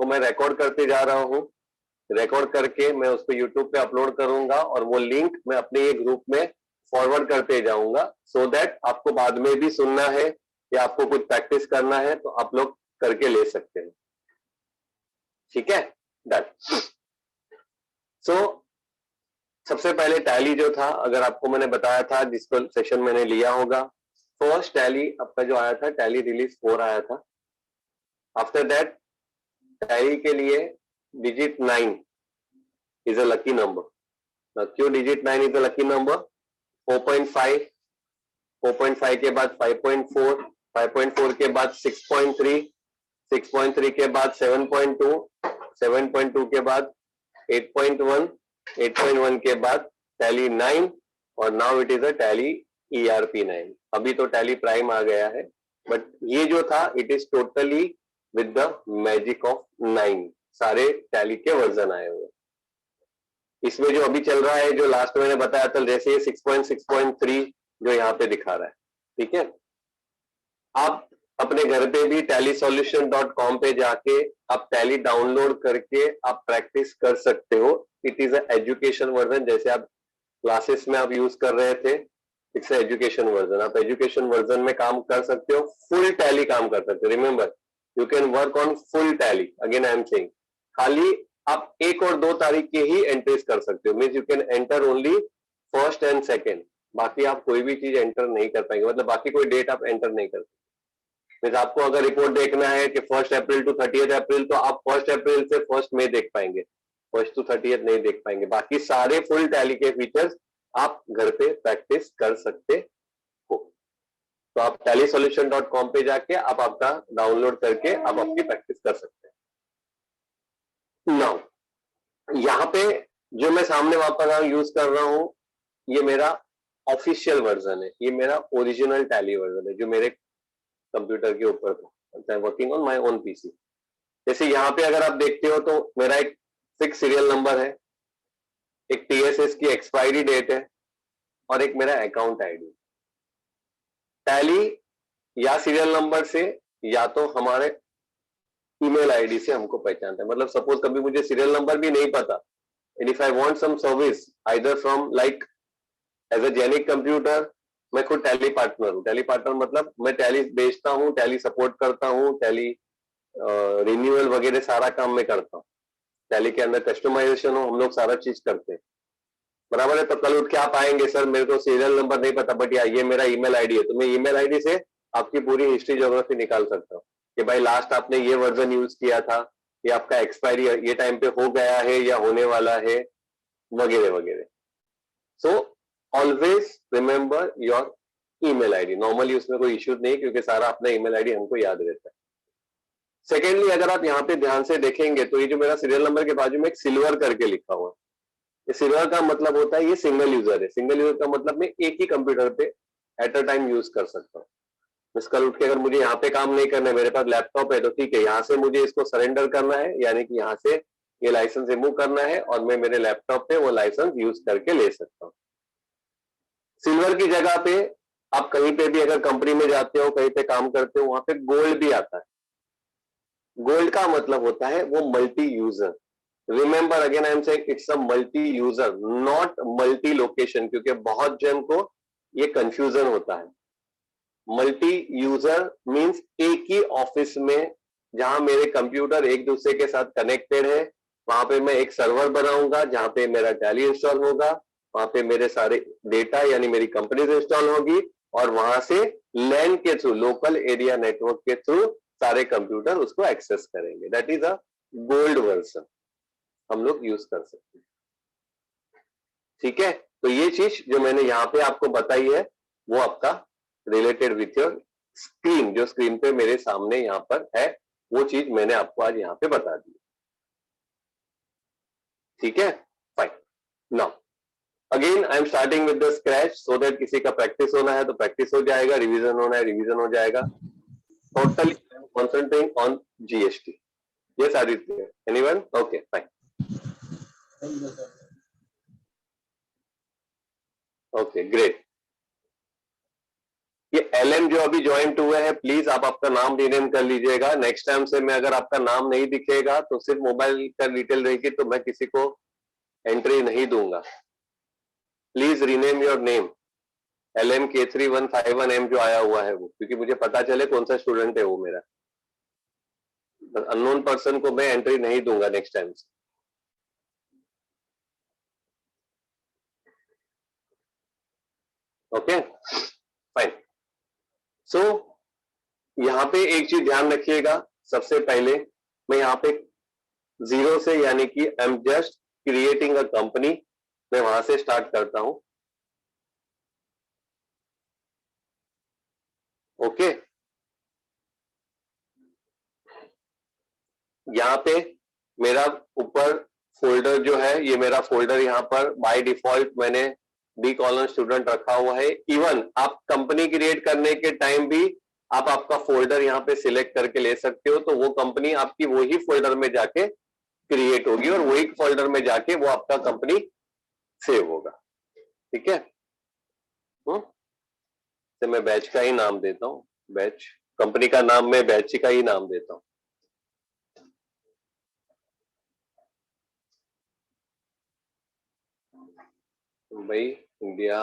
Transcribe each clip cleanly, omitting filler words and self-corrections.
उसको मैं रिकॉर्ड करते जा रहा हूँ। रिकॉर्ड करके मैं उसको यूट्यूब पे अपलोड करूंगा और वो लिंक मैं अपने ये ग्रुप में फॉरवर्ड करते जाऊंगा, सो दैट आपको बाद में भी सुनना है या आपको कुछ प्रैक्टिस करना है तो आप लोग करके ले सकते हैं। ठीक है, डन। सो सबसे पहले टैली जो था, अगर आपको मैंने बताया था, जिसको सेशन मैंने लिया होगा, फर्स्ट टैली आपका जो आया था टैली रिलीज 4 आया था। आफ्टर दैट टैली के लिए digit 9 is a lucky number. क्यों digit 9 is a lucky number? 4.5, 4.5 के बाद 5.4, 5.4 के बाद 6.3, 6.3 के बाद 7.2, 7.2 के बाद 8.1, 8.1 के बाद टैली 9 और now it is a tally ERP 9। अभी तो टैली प्राइम आ गया है, बट ये जो था it is totally with the magic of 9। सारे टैली के वर्जन आए हुए। इसमें जो अभी चल रहा है, जो लास्ट में मैंने बताया था, जैसे 6.6.3 जो यहाँ पे दिखा रहा है। ठीक है, आप अपने घर पे भी tallysolution.com पे जाके आप टैली डाउनलोड करके आप प्रैक्टिस कर सकते हो। It is a education version, जैसे आप क्लासेस में आप यूज कर रहे थे, इट्स एजुकेशन वर्जन। आप एजुकेशन वर्जन में काम कर सकते हो, फुल टैली काम कर सकते हो। Remember, you can work on full tally. Again I am saying, खाली आप 1 और 2 तारीख के ही एंट्रीज कर सकते हो। Means you can enter only first and second, बाकी आप कोई भी चीज एंटर नहीं कर पाएंगे। मतलब बाकी कोई डेट आप एंटर नहीं कर सकते। मीन्स आपको अगर रिपोर्ट देखना है कि 1 अप्रैल टू 30 अप्रैल, तो आप 1 अप्रैल से 1 मई देख पाएंगे, 1 टू 30 नहीं देख पाएंगे। बाकी सारे फुल टैली के फीचर्स आप घर पे प्रैक्टिस कर सकते हो। तो आप tallysolution.com पे जाके आप आपका डाउनलोड करके आप अपनी प्रैक्टिस कर सकते हैं। नाउ यहाँ पे जो मैं सामने वापस यूज कर रहा हूं, ये मेरा ऑफिशियल वर्जन है, ये मेरा ओरिजिनल टैली वर्जन है जो मेरे कंप्यूटर के ऊपर था, working on my own PC. जैसे यहाँ पे अगर आप देखते हो तो मेरा एक फिक्स सीरियल नंबर है, एक TSS की एक्सपायरी डेट है और एक मेरा अकाउंट आईडी। टैली या सीरियल नंबर से या तो हमारे ईमेल आईडी से हमको पहचानता है। मतलब सपोज कभी मुझे सीरियल नंबर भी नहीं पता, and if I want some service either from like as a generic computer, मैं खुद टैली पार्टनर हूँ। टैली पार्टनर मतलब मैं टैली बेचता हूँ, टैली सपोर्ट करता हूँ, टैली रिन्यूअल वगैरह सारा काम मैं करता हूँ। टैली के अंदर कस्टमाइजेशन हो, हम लोग सारा चीज करते हैं, बराबर है। तो कल उठ के आप आएंगे, सर मेरे को सीरियल नंबर नहीं पता बट यार ये मेरा ईमेल आईडी है, तो मैं ईमेल आईडी से आपकी पूरी हिस्ट्री ज्योग्राफी निकाल सकता हूँ कि भाई लास्ट आपने ये वर्जन यूज किया था, ये आपका एक्सपायरी ये टाइम पे हो गया है या होने वाला है, वगैरह वगैरह। So always remember your email ID. Normally उसमें कोई इश्यू नहीं, क्योंकि सारा अपना ईमेल आईडी हमको याद रहता है। सेकेंडली, अगर आप यहाँ पे ध्यान से देखेंगे तो ये जो मेरा सीरियल नंबर के बाजू में एक सिल्वर करके लिखा हुआ है, ये सिल्वर का मतलब होता है ये सिंगल यूजर है। सिंगल यूजर का मतलब मैं एक ही कंप्यूटर पे एट अ टाइम यूज कर सकता हूँ। मिस कल उठ के अगर मुझे यहाँ पे काम नहीं करना है, मेरे पास लैपटॉप है, तो ठीक है, यहाँ से मुझे इसको सरेंडर करना है, यानी कि यहाँ से ये लाइसेंस रिमूव करना है और मैं मेरे लैपटॉप पे वो लाइसेंस यूज करके ले सकता हूँ। सिल्वर की जगह पे आप कहीं पे भी अगर कंपनी में जाते हो, कहीं पे काम करते हो, वहां पे गोल्ड भी आता है। गोल्ड का मतलब होता है वो multi user. Remember again I am saying it's a multi user, not multi location, क्योंकि बहुत जन को ये कंफ्यूजन होता है। मल्टी यूजर मींस एक ही ऑफिस में जहां मेरे कंप्यूटर एक दूसरे के साथ कनेक्टेड है, वहां पे मैं एक सर्वर बनाऊंगा जहां पे मेरा टैली इंस्टॉल होगा, वहां पे मेरे सारे डेटा यानी मेरी कंपनी इंस्टॉल होगी और वहां से लैन के थ्रू, लोकल एरिया नेटवर्क के थ्रू सारे कंप्यूटर उसको एक्सेस करेंगे। That is a gold version, हम लोग यूज कर सकते हैं। ठीक है, तो ये चीज जो मैंने यहाँ पे आपको बताई है वो आपका रिलेटेड विथ योर स्क्रीन, जो स्क्रीन पे मेरे सामने यहाँ पर है, वो चीज मैंने आपको आज यहाँ पे बता दी। ठीक है, fine. Now again I am starting with the scratch, so that किसी का प्रैक्टिस होना है तो प्रैक्टिस हो जाएगा, रिवीजन होना है रिवीजन हो जाएगा। Totally concentrating on GST। Yes Aditya, anyone? Okay fine, okay great. ये LM जो अभी ज्वाइंट हुए हैं, प्लीज आप आपका नाम रीनेम कर लीजिएगा। नेक्स्ट टाइम से मैं अगर आपका नाम नहीं दिखेगा तो सिर्फ मोबाइल का डिटेल रहेगी, तो मैं किसी को एंट्री नहीं दूंगा। Please rename your name. LMK3151M जो आया हुआ है वो, क्योंकि मुझे पता चले कौन सा स्टूडेंट है वो मेरा। अननोन पर्सन को मैं एंट्री नहीं दूंगा नेक्स्ट टाइम से। Okay fine. सो यहाँ पे एक चीज ध्यान रखिएगा, सबसे पहले मैं यहाँ पे जीरो से, यानी कि I am just creating a company, मैं वहां से स्टार्ट करता हूं। ओके यहाँ पे मेरा ऊपर फोल्डर जो है, ये मेरा फोल्डर यहाँ पर बाय डिफॉल्ट मैंने बी कॉलम स्टूडेंट रखा हुआ है। इवन आप कंपनी क्रिएट करने के टाइम भी आप आपका फोल्डर यहाँ पे सिलेक्ट करके ले सकते हो, तो वो कंपनी आपकी वही फोल्डर में जाके क्रिएट होगी और वही फोल्डर में जाके वो आपका कंपनी सेव होगा। ठीक है, तो मैं बैच का ही नाम देता हूँ, बैच कंपनी का नाम मैं बैच का ही नाम देता हूँ। भाई इंडिया,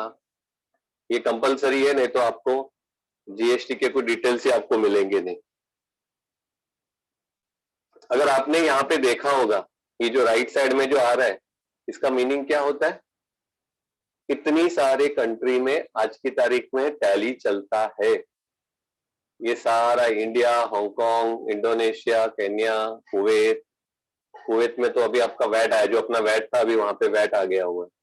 ये कंपलसरी है, नहीं तो आपको GST के कुछ डिटेल्स ही आपको मिलेंगे नहीं। अगर आपने यहाँ पे देखा होगा, ये जो राइट साइड में जो आ रहा है, इसका मीनिंग क्या होता है? इतनी सारे कंट्री में आज की तारीख में टैली चलता है। ये सारा India, Hong Kong, Indonesia, Kenya, Kuwait. Kuwait में तो अभी आपका वैट आया, जो अपना वैट था अभी वहां पे वैट आ गया हुआ है।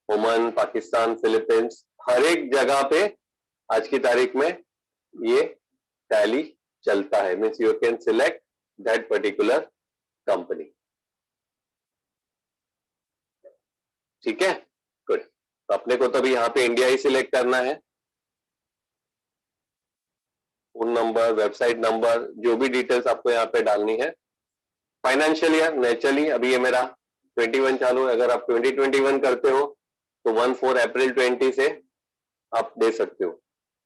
ओमान, पाकिस्तान, फिलीपींस, हर एक जगह पे आज की तारीख में ये टैली चलता है। Means you can select that particular company. ठीक है, गुड। तो अपने को तो अभी यहाँ पे इंडिया ही सिलेक्ट करना है। फोन नंबर, वेबसाइट नंबर, जो भी डिटेल्स आपको यहाँ पे डालनी है। फाइनेंशियल ईयर नेचुरली अभी ये मेरा 21 चालू है। अगर आप 2021 करते हो तो 1 अप्रैल 20 से आप दे सकते हो।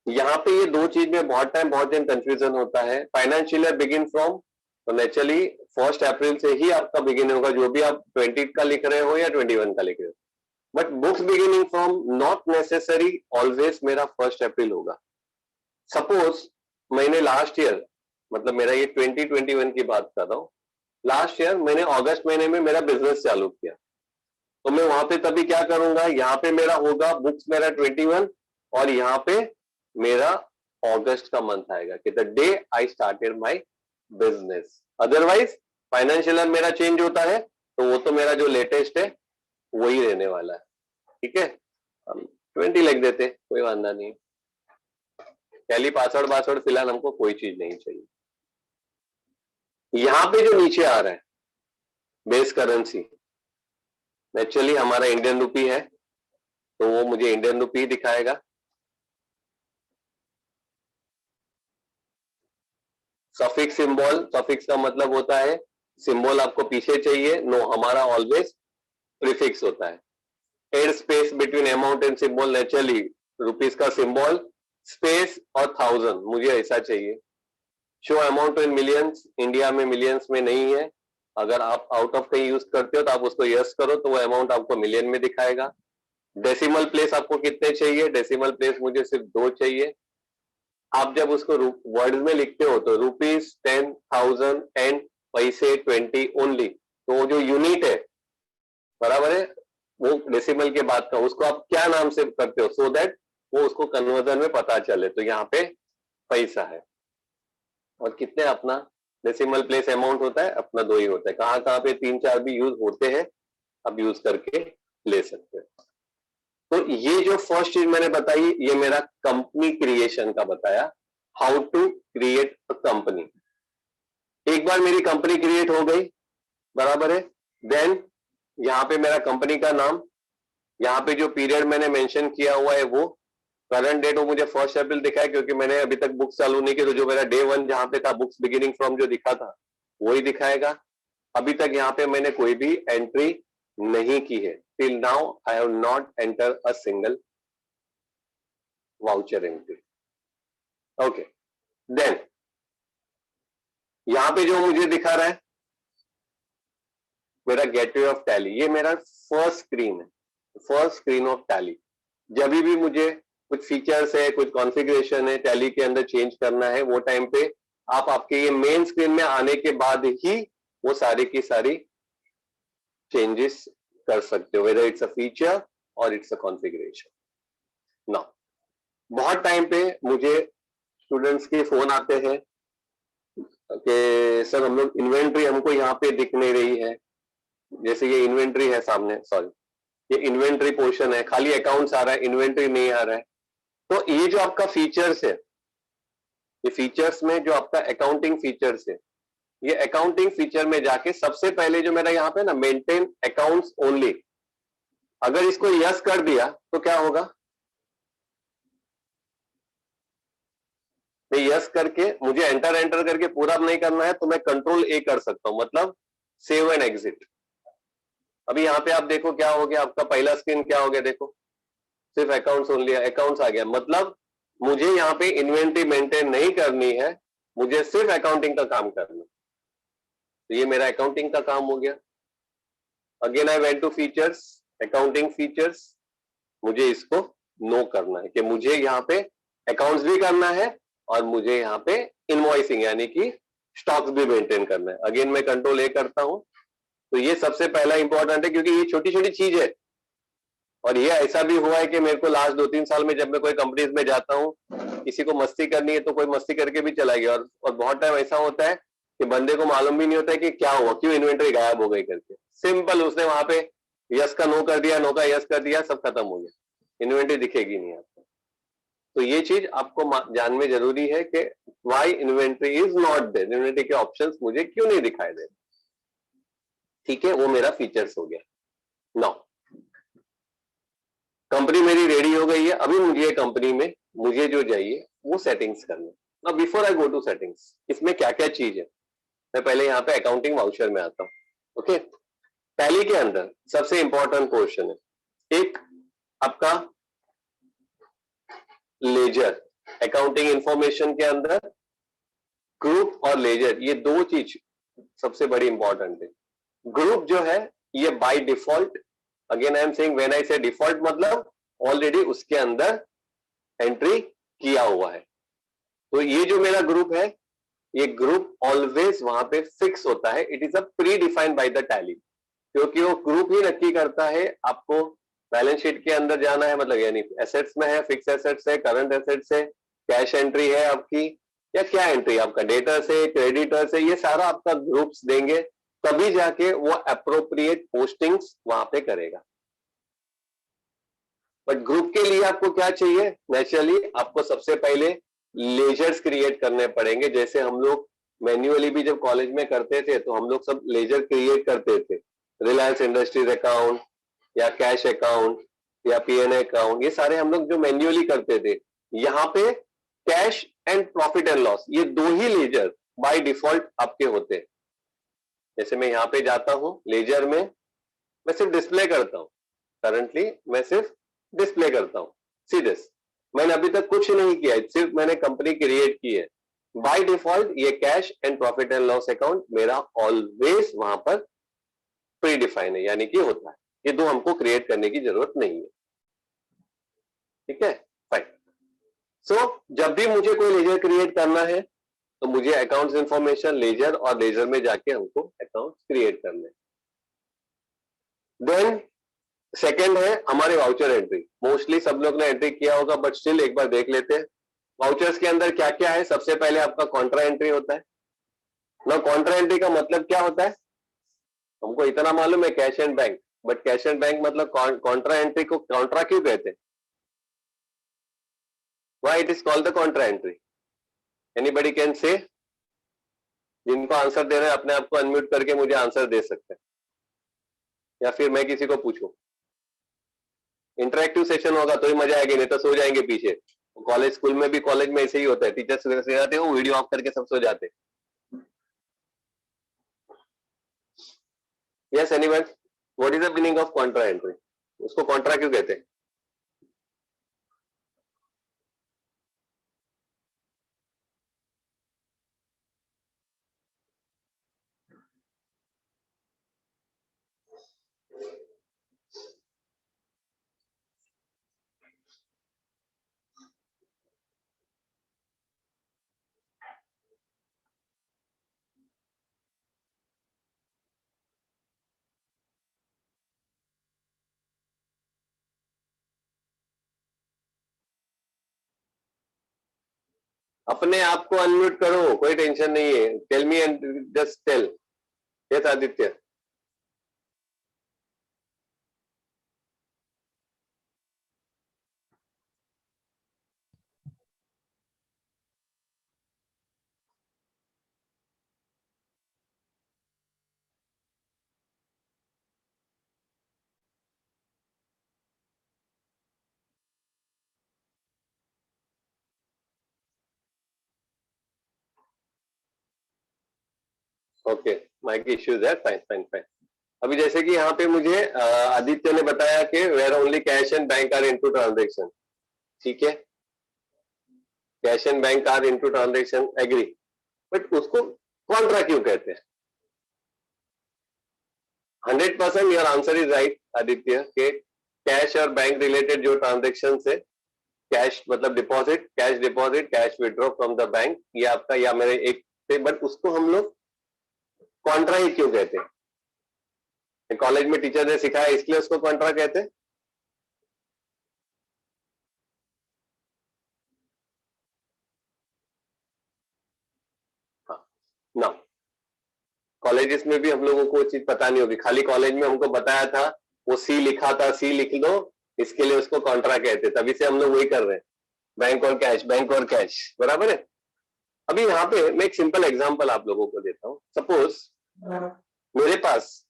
यहाँ पे ये दो चीज में बहुत दिन कंफ्यूजन होता है। फाइनेंशियल ईयर बिगिन फ्रॉम, तो नेचुरली 1 अप्रैल से ही आपका बिगिन होगा, जो भी आप 20 का लिख रहे हो या 21 का लिख रहे हो। But books beginning from not necessary always मेरा 1 अप्रैल होगा। सपोज मैंने लास्ट ईयर, मतलब मेरा ये 2021 की बात कर रहा हूँ, लास्ट ईयर मैंने अगस्त महीने में मेरा बिजनेस चालू किया, तो मैं वहां पे तभी क्या करूंगा, यहाँ पे मेरा होगा बुक्स मेरा 21 और यहाँ पे मेरा अगस्त का मंथ आएगा कि the day I started my business. Otherwise financial year मेरा चेंज होता है, तो वो तो मेरा जो लेटेस्ट है वही रहने वाला है। ठीक है, हम 20 लिख देते, कोई वांदा नहीं। पहली पासवर्ड फिलहाल हमको कोई चीज नहीं चाहिए। यहाँ पे जो नीचे आ रहा है बेस करेंसी, नेचुरली हमारा इंडियन रुपी है, तो वो मुझे इंडियन रुपी दिखाएगा। सफिक्स सिंबल, सफिक्स का मतलब होता है सिंबल आपको पीछे चाहिए। नो, हमारा ऑलवेज प्रीफिक्स होता है। Add space between amount and symbol, naturally rupees का सिंबल स्पेस और 1000 मुझे ऐसा चाहिए। Show amount in millions, India में मिलियंस में नहीं है। अगर आप आउट ऑफ कहीं यूज करते हो तो आप उसको यस करो, तो वो अमाउंट आपको मिलियन में दिखाएगा। डेसिमल प्लेस आपको कितने चाहिए? डेसिमल प्लेस मुझे सिर्फ 2 चाहिए। आप जब उसको वर्ड में लिखते हो तो रुपीज 10,000 एंड पैसे 20 ओनली, तो वो जो यूनिट है, बराबर है, वो डेसिमल के बाद का, उसको आप क्या नाम से करते हो, सो दैट वो उसको कन्वर्जन में पता चले। तो यहाँ पे पैसा है, और कितने अपना डेसिमल प्लेस अमाउंट होता है अपना 2 ही होता है। कहाँ कहाँ पे 3-4 भी यूज होते हैं, अब यूज करके ले सकते हैं। तो ये जो फर्स्ट चीज मैंने बताई, ये मेरा कंपनी क्रिएशन का बताया, how to create a company. एक बार मेरी कंपनी क्रिएट हो गई, बराबर है, देन यहाँ पे मेरा कंपनी का नाम, यहाँ पे जो पीरियड मैंने मेंशन किया हुआ है वो करंट डेट, वो मुझे 1 अप्रैल दिखा है क्योंकि मैंने अभी तक बुक्स चालू नहीं की, तो जो मेरा डे 1 जहां पे था बुक्स बिगिनिंग फ्रॉम जो दिखा था वही दिखाएगा। अभी तक यहाँ पे मैंने कोई भी एंट्री नहीं की है। Till now I have not enter a single voucher entry. Okay, then यहां पे जो मुझे दिखा रहा है मेरा गेटवे ऑफ टैली, ये मेरा फर्स्ट स्क्रीन है, फर्स्ट स्क्रीन ऑफ टैली। जब भी मुझे कुछ फीचर्स है, कुछ कॉन्फ़िगरेशन है टैली के अंदर चेंज करना है, वो टाइम पे आप आपके ये मेन स्क्रीन में आने के बाद ही वो सारी की सारी चेंजेस कर सकते हो, वेदर इट्स अ फीचर और इट्स अ कॉन्फ़िगरेशन। नाउ बहुत टाइम पे मुझे स्टूडेंट्स के फोन आते हैं कि सर हम लोग इन्वेंट्री हमको यहाँ पे दिख नहीं रही है, जैसे ये इन्वेंट्री है सामने, सॉरी ये इन्वेंट्री पोर्शन है, खाली अकाउंट्स आ रहा है, इन्वेंट्री नहीं आ रहा है। तो ये जो आपका फीचर्स है, ये फीचर्स में जो आपका अकाउंटिंग फीचर्स है, ये अकाउंटिंग फीचर में जाके सबसे पहले जो मेरा यहाँ पे ना मेंटेन अकाउंट्स ओनली, अगर इसको यस कर दिया तो क्या होगा, मैं यस करके मुझे एंटर करके पूरा नहीं करना है तो मैं कंट्रोल ए कर सकता हूं, मतलब सेव एंड एग्जिट। अभी यहाँ पे आप देखो क्या हो गया, आपका पहला स्क्रीन क्या हो गया, देखो सिर्फ अकाउंट्स ओनली, अकाउंट्स आ गया, मतलब मुझे यहाँ पे इन्वेंट्री मेंटेन नहीं करनी है, मुझे सिर्फ अकाउंटिंग का काम करना। तो ये मेरा अकाउंटिंग का काम हो गया। Again I went to features, accounting features, मुझे इसको नो करना है कि मुझे यहाँ पे अकाउंट्स भी करना है और मुझे यहाँ पे इनवॉइसिंग यानी कि स्टॉक्स भी मेंटेन करना है। अगेन मैं कंट्रोल ए करता हूं। तो ये सबसे पहला इंपॉर्टेंट है क्योंकि ये छोटी छोटी चीज है, और ये ऐसा भी हुआ है कि मेरे को लास्ट 2-3 साल में जब मैं कोई कंपनीज में जाता हूँ, किसी को मस्ती करनी है तो कोई मस्ती करके भी चला गया, और बहुत टाइम ऐसा होता है कि बंदे को मालूम भी नहीं होता है कि क्या हुआ, क्यों इन्वेंट्री गायब हो गई करके। सिंपल उसने वहां पे यस का नो कर दिया, नो का यस कर दिया, सब खत्म हो गया, इन्वेंट्री दिखेगी नहीं आपको। तो ये चीज आपको जानना जरूरी है कि why inventory is not there, inventory के ऑप्शंस मुझे क्यों नहीं दिखाई दे। ठीक है, वो मेरा फीचर्स हो गया। नाउ कंपनी मेरी रेडी हो गई है, अभी मुझे कंपनी में मुझे जो चाहिए वो सेटिंग्स करनी। Now before I go to settings, इसमें क्या क्या चीज है, मैं पहले यहाँ पे अकाउंटिंग वाउचर में आता हूँ। ओके, टैली के अंदर सबसे इंपॉर्टेंट पोर्शन है एक आपका लेजर। अकाउंटिंग इंफॉर्मेशन के अंदर ग्रुप और लेजर, ये दो चीज सबसे बड़ी इंपॉर्टेंट है। ग्रुप जो है ये by default, again I am saying when I से डिफॉल्ट मतलब ऑलरेडी उसके अंदर एंट्री किया हुआ है। तो ये जो मेरा ग्रुप है, ये ग्रुप ऑलवेज वहां पे फिक्स होता है, it is a pre defined by the tally, क्योंकि वो ग्रुप ही नक्की करता है आपको बैलेंस शीट के अंदर जाना है, मतलब यानी एसेट्स में है, फिक्स एसेट्स है, करंट एसेट्स है, कैश एंट्री है आपकी, या क्या एंट्री आपका डेटर्स है, क्रेडिटर्स है, ये सारा आपका ग्रुप्स देंगे, तभी जाके वो अप्रोप्रिएट पोस्टिंग्स वहां पे करेगा। बट ग्रुप के लिए आपको क्या चाहिए, नेचुरली आपको सबसे पहले लेजर्स क्रिएट करने पड़ेंगे। जैसे हम लोग मैन्युअली भी जब कॉलेज में करते थे तो हम लोग सब लेजर क्रिएट करते थे, रिलायंस इंडस्ट्रीज अकाउंट या कैश अकाउंट या पीएनए अकाउंट, ये सारे हम लोग जो मैन्युअली करते थे। यहाँ पे cash and profit and loss, ये दो ही लेजर बाय डिफॉल्ट आपके होते हैं। जैसे मैं यहाँ पे जाता हूँ लेजर में, मैं सिर्फ डिस्प्ले करता हूँ, करंटली मैं सिर्फ डिस्प्ले करता हूँ, सी दिस, मैंने अभी तक कुछ नहीं किया है, सिर्फ मैंने कंपनी क्रिएट की है। बाय डिफॉल्ट ये cash and profit and loss account मेरा ऑलवेज वहां पर प्री डिफाइन है, यानी कि होता है, ये दो हमको क्रिएट करने की जरूरत नहीं है। ठीक है, फाइन। सो जब भी मुझे कोई लेजर क्रिएट करना है तो मुझे अकाउंट्स इंफॉर्मेशन लेजर और लेजर में जाके हमको अकाउंट क्रिएट करने। देन सेकेंड है हमारे वाउचर एंट्री, मोस्टली सब लोग ने एंट्री किया होगा बट स्टिल एक बार देख लेते हैं वाउचर्स के अंदर क्या क्या है। सबसे पहले आपका कॉन्ट्रा एंट्री होता है ना। कॉन्ट्रा एंट्री का मतलब क्या होता है, हमको इतना मालूम है cash and bank, but cash and bank मतलब कॉन्ट्रा एंट्री को कॉन्ट्रा क्यों कहते हैं, why it is called the Contra entry, anybody can say. जिनको आंसर दे रहे हैं अपने आप को अनम्यूट करके मुझे आंसर दे सकते हैं, या फिर मैं किसी को पूछूं। इंटरेक्टिव सेशन होगा तो ही मजा आएगी, नहीं तो सो जाएंगे पीछे। कॉलेज स्कूल में भी, कॉलेज में ऐसे ही होता है, टीचर्स से जाते हो वीडियो ऑफ करके सब सो जाते। Yes anyone, what is the meaning of Contra entry, उसको कॉन्ट्रा क्यों कहते हैं? अपने आप को अनम्यूट करो, कोई टेंशन नहीं है। Tell me and just tell. Yes Aditya. Okay, mic issues है, फाइन फाइन फाइन। अभी जैसे कि यहाँ पे मुझे आदित्य ने बताया कि where only cash and bank are into transaction, ठीक है, cash and bank are into transaction, agree, but उसको कॉन्ट्रा क्यों कहते हैं? 100% your answer is right Aditya, के कैश और बैंक रिलेटेड जो ट्रांजेक्शन है, कैश मतलब deposit, cash deposit, cash withdraw from the bank, ये आपका या मेरे एक थे, बट उसको हम लोग कॉन्ट्रा ही क्यों कहते हैं? कॉलेज में टीचर ने सिखाया इसलिए उसको कॉन्ट्रा कहते हैं। हाँ ना, कॉलेजेस में भी हम लोगों को चीज पता नहीं होगी, खाली कॉलेज में हमको बताया था वो सी लिखा था, सी लिख दो, इसके लिए उसको कॉन्ट्रा कहते, तभी से हम लोग वही कर रहे हैं, बैंक और कैश, बैंक और कैश, बराबर है। अभी यहाँ पे मैं एक सिंपल एग्जांपल आप लोगों को देता हूँ। सपोज मेरे पास,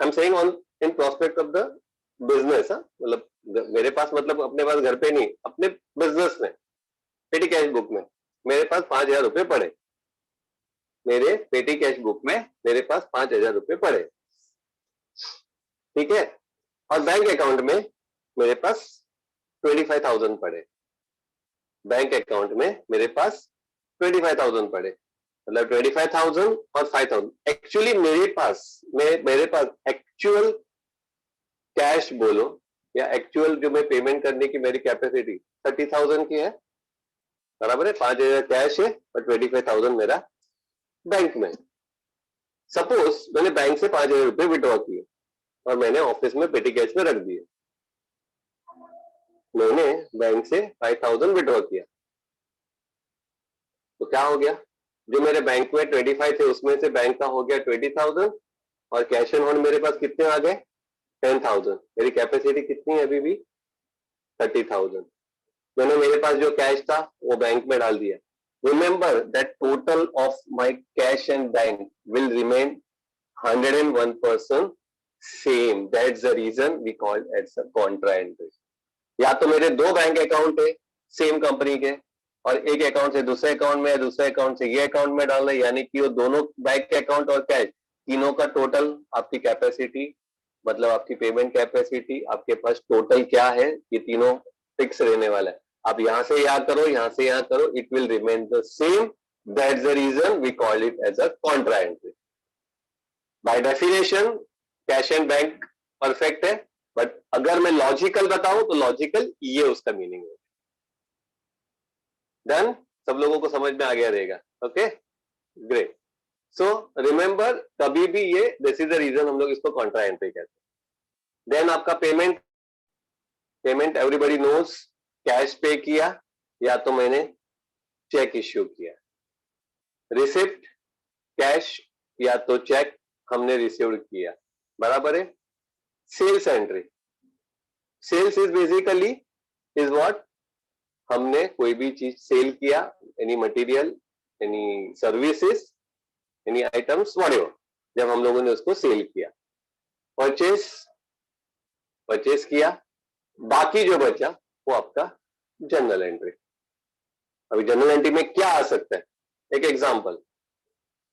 I am saying on in prospect of the business, मतलब मेरे पास मतलब अपने पास घर पे नहीं, अपने बिजनेस में, पेटी कैश बुक में मेरे पास 5,000 रुपए पड़े, मेरे पेटी कैश बुक में मेरे पास 5,000 रुपए पड़े, ठीक है, और बैंक अकाउंट में मेरे पास 25,000 पड़े, बैंक अकाउंट में मेरे पास 25,000 पड़े, मतलब 25,000 और 5,000, एक्चुअली मेरे पास एक्चुअल कैश बोलो या एक्चुअल जो मैं पेमेंट करने की मेरी कैपेसिटी 30,000 की है, बराबर है, 5,000 कैश है और 25,000 मेरा बैंक में। सपोज मैंने बैंक से 5,000 रुपए विड्रॉ किए और मैंने ऑफिस में पेटी कैश में रख दिए, मैंने बैंक से 5,000 विड्रॉ किया, तो क्या हो गया, जो मेरे बैंक में 25 थे उसमें से बैंक का हो गया 20,000 और कैश एंड होल्ड मेरे पास कितने आ गए 10,000, मेरी कैपेसिटी कितनी है अभी भी 30,000, मैंने मेरे पास जो कैश था वो बैंक में डाल दिया। Remember that total of my cash and bank will remain 101% same, that's the reason we call it's a contra entry. या तो मेरे दो बैंक अकाउंट है सेम कंपनी के और एक अकाउंट से दूसरे अकाउंट में, दूसरे अकाउंट से ये अकाउंट में डालना, यानी कि वो दोनों बैंक अकाउंट और कैश तीनों का टोटल आपकी कैपेसिटी, मतलब आपकी पेमेंट कैपेसिटी, आपके पास टोटल क्या है, ये तीनों फिक्स रहने वाला है। आप यहां से याद करो, यहां से यहां करो, it will remain the same, that's the reason we call it as a contra entry. By definition cash and bank perfect है, बट अगर मैं लॉजिकल बताऊं तो लॉजिकल ये उसका मीनिंग है। डन, सब लोगों को समझ में आ गया रहेगा, ओके ग्रेट। सो रिमेंबर कभी भी ये, दिस इज द रीजन हम लोग इसको कॉन्ट्रा एंट्री कहते हैं। देन आपका payment, payment everybody knows, cash pay किया या तो मैंने चेक इश्यू किया, रिसिप्ट कैश या तो चेक हमने रिसीव किया, बराबर है। Sales entry, sales is basically is what, हमने कोई भी चीज सेल किया, any material, any services, any items, whatever, जब हम लोगों ने उसको सेल किया। परचेस, परचेस किया, बाकी जो बचा वो आपका जनरल एंट्री। अभी जनरल एंट्री में क्या आ सकता है, एक एग्जांपल,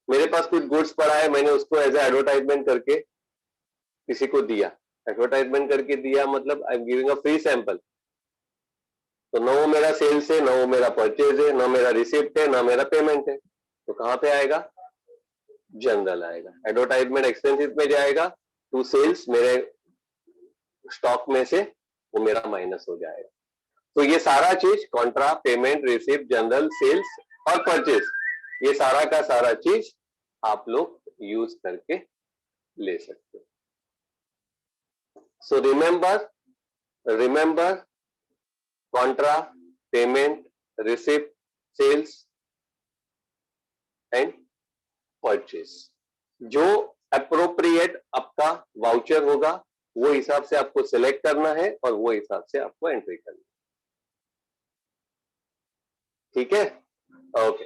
मेरे पास कुछ गुड्स पड़ा है, मैंने उसको एज एडवर्टाइजमेंट करके किसी को दिया, एडवर्टाइजमेंट करके दिया मतलब I am giving a free sample, तो ना वो मेरा सेल्स है, ना वो मेरा परचेज है, ना मेरा रिसिप्ट है, ना मेरा पेमेंट है, तो कहां पे आएगा, जनरल आएगा, एडवर्टाइजमेंट एक्सपेंसेस में जाएगा, टू सेल्स मेरे स्टॉक में से वो मेरा माइनस हो जाएगा। तो ये सारा चीज contra, payment, receipt, journal, sales और परचेज, ये सारा का सारा चीज आप लोग यूज करके ले सकते हो। So remember contra, payment, receipt, sales, and purchase. जो अप्रोप्रिएट आपका वाउचर होगा वो हिसाब से आपको सिलेक्ट करना है और वो हिसाब से आपको एंट्री करनी है। ठीक है, ओके।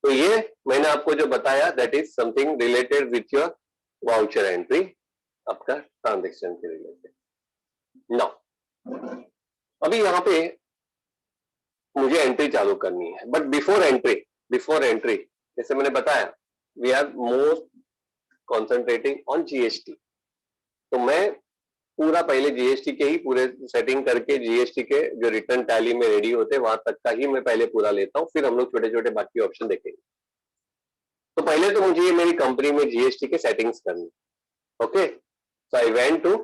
तो ये मैंने आपको जो बताया that is something related with your voucher entry, आपका ट्रांजेक्शन के रिलेटेड। नाउ अभी यहाँ पे मुझे एंट्री चालू करनी है, बट बिफोर एंट्री जैसे मैंने बताया we are most concentrating on GST. तो मैं पूरा पहले जीएसटी के ही पूरे सेटिंग करके जीएसटी के जो रिटर्न टैली में रेडी होते हैं वहां तक का ही मैं पहले पूरा लेता हूँ, फिर हम लोग छोटे छोटे बाकी ऑप्शन देखेंगे। तो पहले तो मुझे मेरी कंपनी में जीएसटी के सेटिंग्स करनी। Okay, so I went to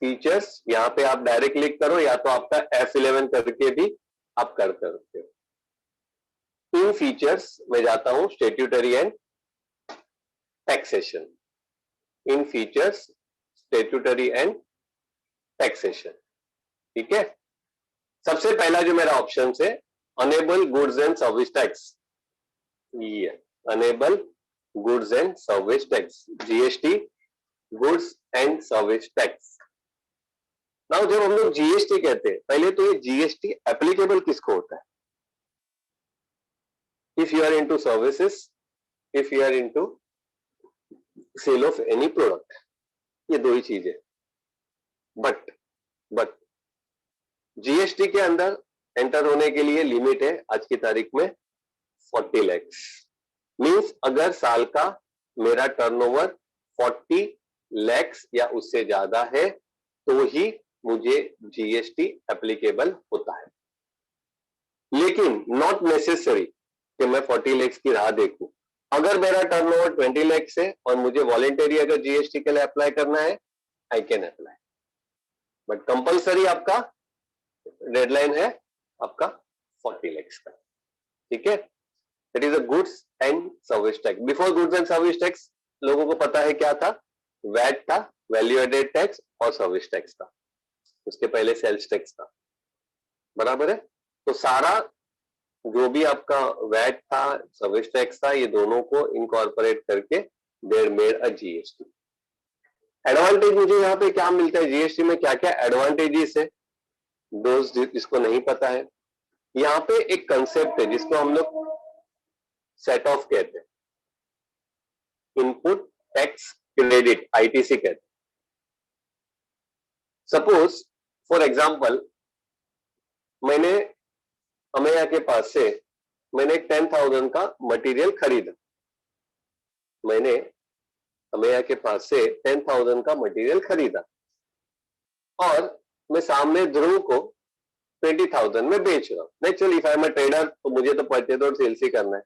features, यहाँ पे आप डायरेक्ट क्लिक करो या तो आपका F11 करके भी आप कर सकते हो। इन फीचर्स में जाता हूं statutory and taxation. In features statutory and taxation. ठीक है, सबसे पहला जो मेरा ऑप्शन है enable goods and service tax, ये enable goods and service tax, GST goods and service tax. Now जब हम लोग जीएसटी कहते हैं, पहले तो ये जीएसटी एप्लीकेबल किसको होता है? If you are into services, if you are into sale of any product, ये दो ही चीजें। बट जीएसटी के अंदर एंटर होने के लिए लिमिट है आज की तारीख में 40 लाख। मींस अगर साल का मेरा टर्नओवर 40 लाख या उससे ज्यादा है तो ही मुझे जीएसटी एप्लीकेबल होता है। लेकिन नॉट नेसेसरी कि मैं 40 लाख की राह देखूं। अगर मेरा टर्नओवर 20 लाख है और मुझे वॉलेंटरी अगर जीएसटी के लिए अप्लाई करना है, I can apply, but compulsory आपका डेडलाइन है आपका 40 लाख का। ठीक है, it is a goods and service tax. Before goods and service tax लोगों को पता है क्या था? वैट था, वैल्यू एडेड टैक्स और सर्विस टैक्स था। उसके पहले सेल्स टैक्स था, बराबर है। तो सारा जो भी आपका वैट था, सर्विस टैक्स था, ये दोनों को इनकॉर्पोरेट करके there made a GST. Advantage मुझे यहाँ पे क्या मिलता है? जीएसटी में क्या क्या एडवांटेजेस है, दोस्त जिसको नहीं पता है, यहाँ पे एक कंसेप्ट है जिसको हम लोग सेट ऑफ कहते हैं, इनपुट टैक्स क्रेडिट, आईटीसी कहते हैं। सपोज फॉर एग्जांपल मैंने अमेया के पास से मैंने 10,000 का मटेरियल खरीदा, मैंने अमेया के पास से 10,000 का मटेरियल खरीदा और मैं सामने ध्रुव को 20,000 में बेच रहा हूं। Naturally if I am a trader तो मुझे तो परचेज और सेल्स ही करना है।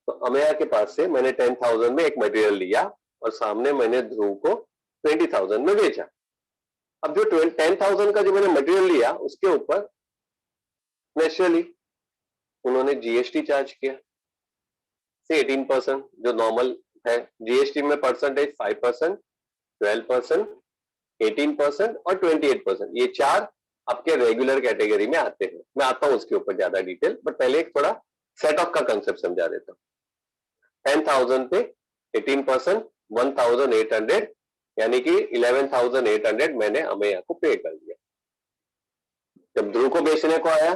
तो अमेया के पास से मैंने 10,000 में एक मटेरियल लिया और सामने मैंने ध्रुव को 20,000 में बेचा। अब जो 10,000 का जो मैंने मटेरियल लिया उसके ऊपर नेचुरली उन्होंने जीएसटी चार्ज किया से 18%, जो नॉर्मल है। जीएसटी में परसेंटेज 5%, 12%, 18% और 28%, ये चार आपके रेगुलर कैटेगरी में आते हैं। मैं आता हूं उसके ऊपर ज्यादा डिटेल, बट पहले एक थोड़ा सेट ऑफ का कंसेप्ट समझा देता हूं। 10,000 पे 18%, 1,800 यानी कि 11,800 मैंने अमेया को पे कर दिया। जब ध्रुव को बेचने को आया,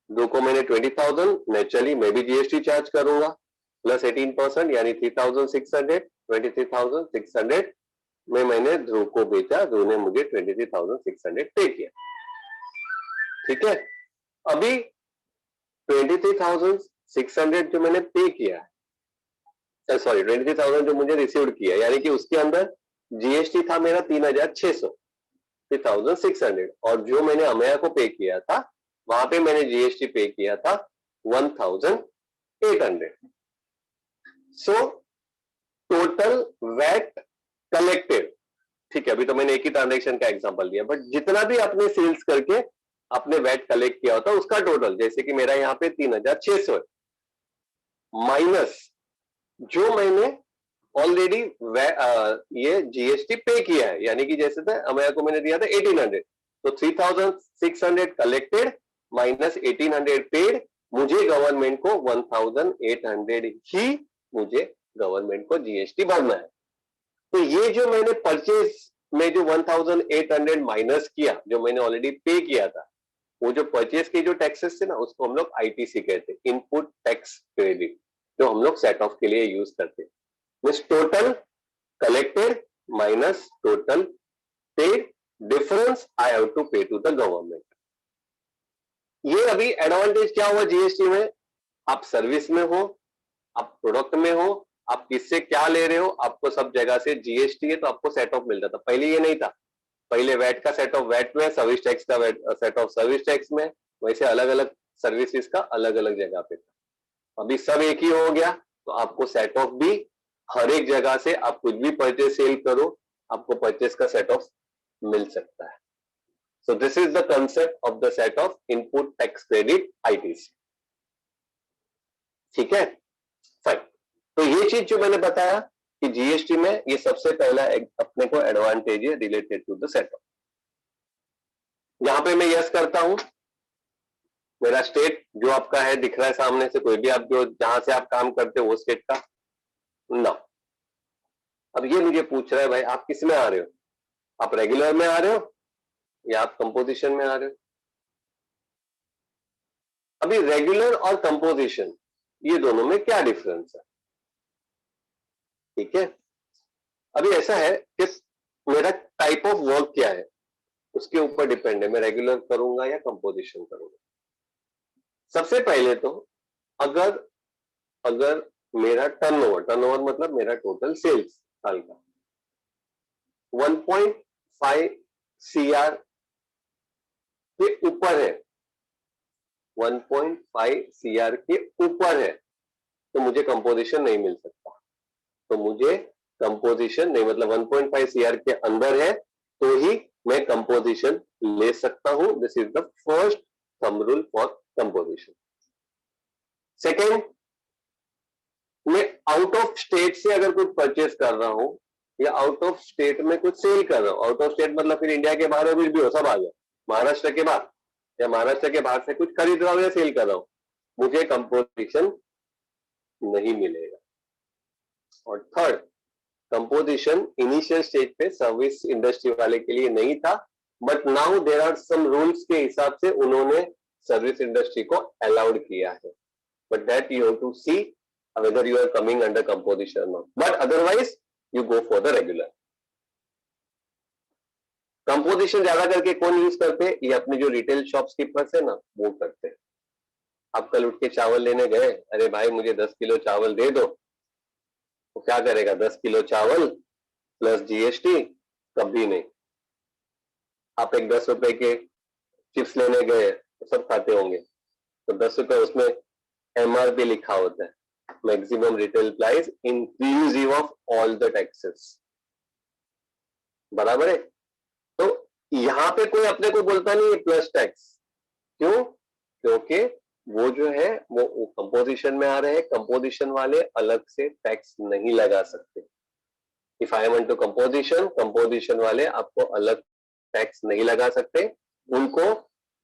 ध्रुव को मैंने 20,000, नेचुरली मैं भी जीएसटी चार्ज करूंगा प्लस 18% यानी 3,600, 23,600 में मैंने ध्रुव को बेचा, ध्रुव ने मुझे 23,600 पे किया। ठीक है, अभी 23,600 जो मैंने पे किया, सॉरी 23,000 जो मुझे रिसीव किया, यानी कि उसके अंदर जीएसटी था मेरा 3,600, 3,600, और जो मैंने अमेया को पे किया था वहां पे मैंने जीएसटी पे किया था 1,800। सो टोटल वैट कलेक्टेड, ठीक है, अभी तो मैंने एक ही ट्रांजेक्शन का एग्जांपल दिया, बट जितना भी आपने सेल्स करके आपने वैट कलेक्ट किया होता उसका टोटल, जैसे कि मेरा यहाँ पे 3,600 है, माइनस जो मैंने ऑलरेडी ये जीएसटी पे किया है, यानी कि जैसे था अमेया को मैंने दिया था 1,800, तो 3,600 कलेक्टेड माइनस 1,800 पेड मुझे गवर्नमेंट को 1800 ही मुझे गवर्नमेंट को जीएसटी भरना है। तो ये जो मैंने परचेज में जो 1800 माइनस किया, जो मैंने ऑलरेडी पे किया था, वो जो परचेज के जो टैक्सेस थे ना, उसको हम लोग आईटीसी कहते हैं, इनपुट टैक्स क्रेडिट, जो हम लोग सेट ऑफ के लिए यूज करते हैं। Means total collected minus total paid, difference I have to pay to the government. ये अभी एडवांटेज क्या हुआ जीएसटी में, आप सर्विस में हो, आप प्रोडक्ट में हो, आप किससे क्या ले रहे हो, आपको सब जगह से जीएसटी है तो आपको सेट ऑफ मिल जाता। पहले ये नहीं था, पहले वैट का सेट ऑफ वैट में, सर्विस टैक्स का सेट ऑफ सर्विस टैक्स में, वैसे अलग अलग सर्विसेज का अलग अलग जगह पे था। अभी सब एक ही हो गया, तो आपको सेट ऑफ भी हर एक जगह से, आप कुछ भी परचेज सेल करो, आपको परचेज का सेट ऑफ मिल सकता है। So this is the concept of the set of input tax credit ITC. ठीक है, फाइन। तो ये चीज जो मैंने बताया कि जीएसटी में ये सबसे पहला अपने को एडवांटेज है related to the set off. यहां पे मैं यस करता हूं, मेरा स्टेट जो आपका है दिख रहा है सामने से, कोई भी आप जो जहां से आप काम करते हो वो स्टेट का ना। अब ये मुझे पूछ रहा है भाई आप किस में आ रहे हो, आप रेगुलर में आ रहे हो या आप कंपोजिशन में आ रहे हो। अभी रेगुलर और कंपोजिशन ये दोनों में क्या डिफरेंस है, ठीक है। अभी ऐसा है कि मेरा टाइप ऑफ वर्क क्या है उसके ऊपर डिपेंड है, मैं रेगुलर करूंगा या कंपोजिशन करूंगा। सबसे पहले तो अगर अगर मेरा टर्नओवर मतलब मेरा टोटल सेल्स साल का 1.5 CR के ऊपर है, 1.5 CR के ऊपर है, तो मुझे कंपोजिशन नहीं मिल सकता। तो मुझे कंपोजिशन नहीं, मतलब 1.5 CR के अंदर है तो ही मैं कंपोजिशन ले सकता हूं। This is the first thumb rule for composition. Second, मैं आउट ऑफ स्टेट से अगर कुछ परचेस कर रहा हूं या आउट ऑफ स्टेट में कुछ सेल कर रहा हूं, आउट ऑफ स्टेट मतलब फिर इंडिया के बाहर भी हो, सब आ गया, महाराष्ट्र के बाहर या महाराष्ट्र के बाहर से कुछ खरीद रहा हूं या सेल कर रहा हूं, मुझे कंपोजिशन नहीं मिलेगा। और थर्ड, कंपोजिशन इनिशियल स्टेज पे सर्विस इंडस्ट्री वाले के लिए नहीं था, but now there are some rules के हिसाब से उन्होंने सर्विस इंडस्ट्री को अलाउड किया है, but that you have to see whether you are coming under composition or not, but otherwise you go for the regular. Composition ज्यादा करके कौन यूज करते हैं, ये अपने जो रिटेल शॉपकीपर्स है ना वो करते हैं। आप कल उठ के चावल लेने गए, अरे भाई मुझे 10 किलो चावल दे दो, वो क्या करेगा, 10 किलो चावल प्लस जीएसटी, कभी नहीं। आप एक 10 रुपए के चिप्स लेने गए, तो सब खाते होंगे, तो 10 रुपए उसमें एमआरपी लिखा होता है, maximum retail price inclusive of all the taxes, बराबर है। तो यहां पे कोई अपने को बोलता नहीं है प्लस टैक्स, क्यों, क्योंकि वो जो है वो कंपोजिशन में आ रहे हैं, कंपोजिशन वाले अलग से टैक्स नहीं लगा सकते। If I am into composition वाले आपको अलग टैक्स नहीं लगा सकते, उनको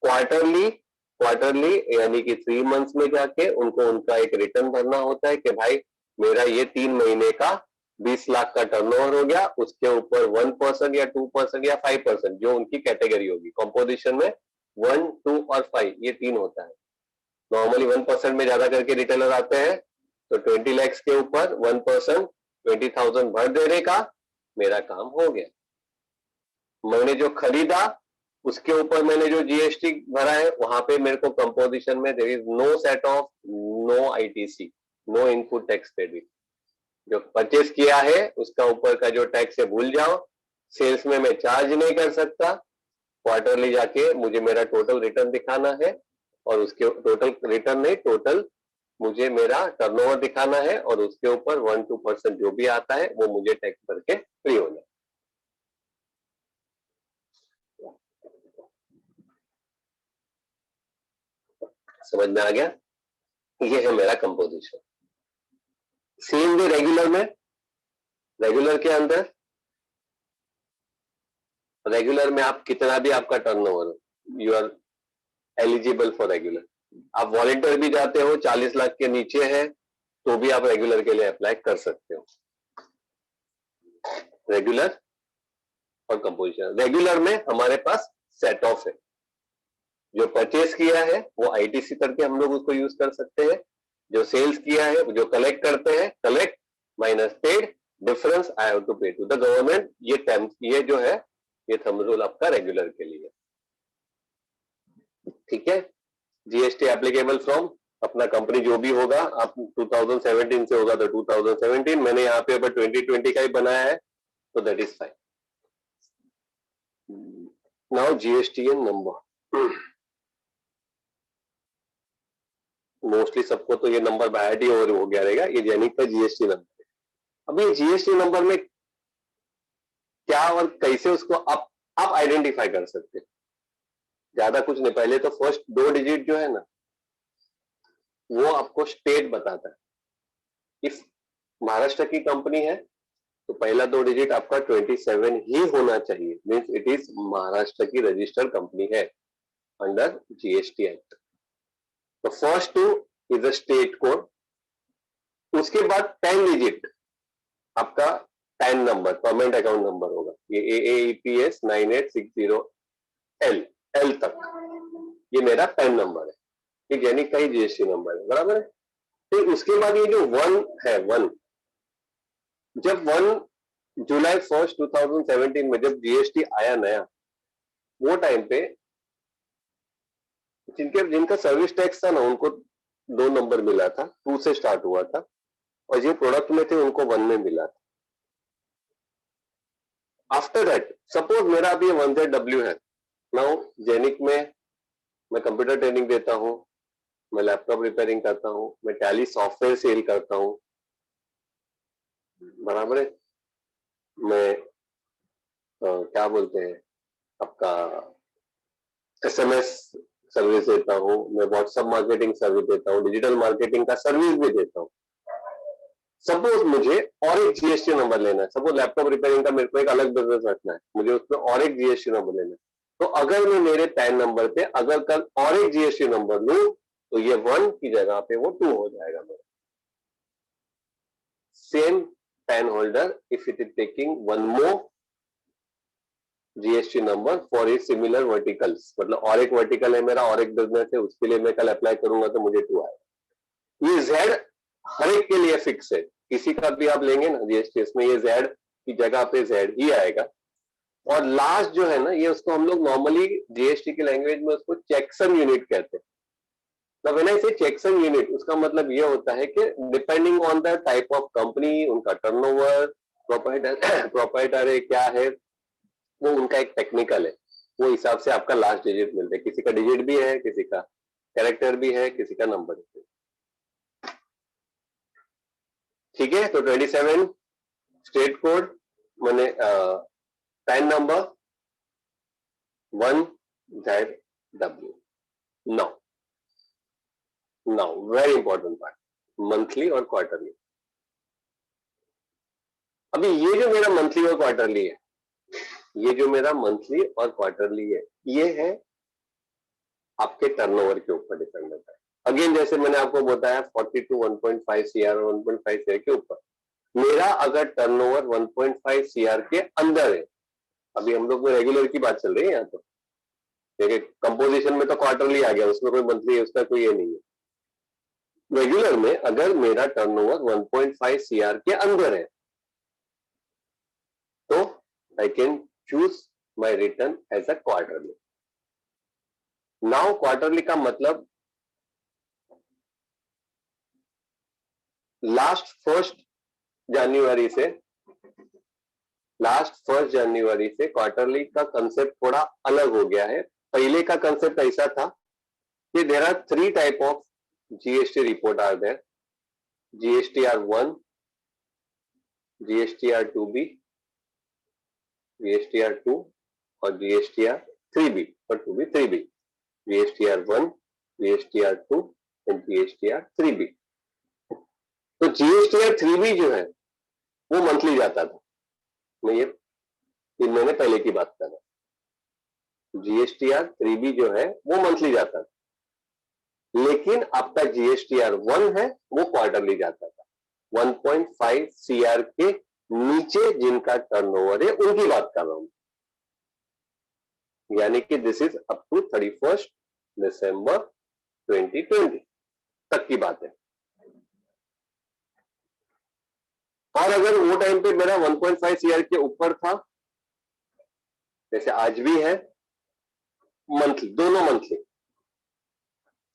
क्वार्टरली यानी कि 3 मंथ्स में जाके उनको उनका एक रिटर्न भरना होता है कि भाई मेरा ये 3 महीने का 20 लाख का टर्नओवर हो गया, उसके ऊपर 1% या 2% या 5% जो उनकी कैटेगरी होगी। कंपोजिशन में 1, 2 और 5 ये 3 होता है। नॉर्मली 1% में ज्यादा करके रिटेलर आते हैं, तो 20 lakhs के ऊपर 1% 20,000 भर देने का मेरा काम हो गया। मैंने जो खरीदा उसके ऊपर मैंने जो जीएसटी भरा है, वहां पे मेरे को कंपोजिशन में there is no set off, no ITC, no input tax credit. जो परचेस किया है उसका ऊपर का जो टैक्स है भूल जाओ, सेल्स में मैं चार्ज नहीं कर सकता। क्वार्टरली जाके मुझे मेरा टोटल रिटर्न दिखाना है, और उसके टोटल रिटर्न नहीं, टोटल मुझे मेरा टर्नओवर दिखाना है, और उसके ऊपर 1-2% जो भी आता है वो मुझे टैक्स भर के फ्री होना है। समझ में आ गया, ये है मेरा कंपोजिशन। सेम वे रेगुलर में, रेगुलर के अंदर, रेगुलर में आप कितना भी आपका टर्नओवर हो, you are eligible for regular. आप वॉलंटियर भी जाते हो, 40 लाख के नीचे है तो भी आप रेगुलर के लिए अप्लाई कर सकते हो। रेगुलर और कंपोजिशन। रेगुलर में हमारे पास सेट ऑफ है, जो परचेस किया है वो आईटीसी करके हम लोग उसको यूज कर सकते हैं, जो सेल्स किया है, जो कलेक्ट करते हैं, collect minus paid, difference I have to pay to the government. ये जो है ये थंब रूल आपका रेगुलर के लिए। ठीक है, जीएसटी एप्लीकेबल फ्रॉम अपना कंपनी जो भी होगा, आप 2017 से होगा तो 2017, मैंने यहाँ पे अब 2020 का ही बनाया है तो that is fine. Now GSTN number, mostly सबको तो ये नंबर बाहर ही हो गया रहेगा, ये जैनिक का जीएसटी नंबर। अब ये जीएसटी नंबर में क्या और कैसे उसको आप आइडेंटिफाई कर सकते हैं, ज्यादा कुछ नहीं। पहले तो फर्स्ट 2 डिजिट जो है ना वो आपको स्टेट बताता है। इफ महाराष्ट्र की कंपनी है तो पहला 2 डिजिट आपका 27 ही होना चाहिए, मीन्स इट इज महाराष्ट्र की रजिस्टर्ड कंपनी है अंडर जीएसटी एक्ट। तो first 2 is a state code, उसके बाद 10 डिजिट आपका pan number, permanent account number होगा, ये AAEPS 9860L तक, ये मेरा पैन नंबर है, ये जैनिक का ही जीएसटी नंबर है, बराबर है। फिर उसके बाद ये जो 1 है, 1, जब 1 जुलाई 1 2017 में जब जीएसटी आया नया, वो टाइम पे जिनका सर्विस टैक्स था ना उनको 2 नंबर मिला था, 2 से स्टार्ट हुआ था, और जो प्रोडक्ट में थे उनको 1 में मिला था। आफ्टर दैट सपोज मेरा अभी 1ZW है, नाउ जैनिक में मैं कंप्यूटर ट्रेनिंग देता हूँ, मैं लैपटॉप रिपेयरिंग करता हूँ, मैं टैली सॉफ्टवेयर सेल करता हूँ, बराबर है। मैं क्या बोलते हैं आपका SMS सर्विस देता हूँ, मैं व्हाट्सएप मार्केटिंग सर्विस देता हूँ, डिजिटल मार्केटिंग का सर्विस भी देता हूँ। सपोज मुझे और एक जीएसटी नंबर लेना है, सपोज लैपटॉप रिपेयरिंग का मेरे को एक अलग बिजनेस रखना है, मुझे उसमें और एक जीएसटी नंबर लेना है, तो अगर मैं मेरे पैन नंबर पे अगर कल और एक जीएसटी नंबर लूं तो ये 1 की जगह पे वो 2 हो जाएगा मेरा। Same pan holder if it is taking 1 more GST number for a similar verticals, मतलब और एक वर्टिकल है मेरा, और एक बिजनेस है, उसके लिए मैं कल अप्लाई करूंगा तो मुझे 2 आएगा। ये जेड हर एक के लिए फिक्स है, किसी का भी आप लेंगे ना जीएसटी, इसमें ये जेड की जगह पे जेड ही आएगा। और लास्ट जो है ना, ये उसको हम लोग नॉर्मली जीएसटी की लैंग्वेज में उसको चेकसम यूनिट कहते हैं। तो व्हेन आई से चेकसम यूनिट, उसका मतलब ये होता है कि depending on the type of company, उनका टर्नओवर, प्रोप्राइटर क्या है, वो उनका एक टेक्निकल है, वो हिसाब से आपका लास्ट डिजिट मिलता है। किसी का डिजिट भी है, किसी का कैरेक्टर भी है, किसी का नंबर भी है। ठीक है, तो 27 स्टेट कोड मैंने pan number 1ZW। Now very important part, monthly और क्वार्टरली। अभी ये जो मेरा मंथली और क्वार्टरली है, ये जो मेरा मंथली और क्वार्टरली है, ये है आपके टर्नओवर के ऊपर डिपेंड होता है। अगेन जैसे मैंने आपको बताया 40 to 1.5 CR और 1.5 CR के ऊपर, मेरा अगर टर्नओवर 1.5 CR के अंदर है, अभी हम लोग रेगुलर की बात चल रही है यहाँ तो, देखिए कंपोजिशन में तो क्वार्टरली आ गया, उसमें कोई मंथली है उसका कोई ये नहीं है। रेगुलर में अगर मेरा टर्नओवर 1.5 CR के अंदर है तो I can choose my return as a quarterly. Now quarterly का मतलब लास्ट 1 जनवरी से क्वार्टरली का कंसेप्ट थोड़ा अलग हो गया है। पहले का कंसेप्ट ऐसा था कि there are 3 type of GST report are there, GSTR1, GSTR2B, GSTR2 और GSTR3B और 2B 3B, GSTR1, GSTR2 and GSTR3B। तो GSTR3B जो है वो मंथली जाता था, मैं ये 3 महीने पहले की बात कर रहा हूं। GSTR3B जो है वो मंथली जाता था, लेकिन आपका जीएसटीआर 1 है वो क्वार्टरली जाता था। 1.5 सीआर के नीचे जिनका टर्नओवर है उनकी बात कर रहा हूं, यानी कि दिस इज अप टू 31 दिसंबर 2020 तक की बात है। और अगर वो टाइम पे मेरा 1.5 सीआर के ऊपर था, जैसे आज भी है, मंथली, दोनों मंथली,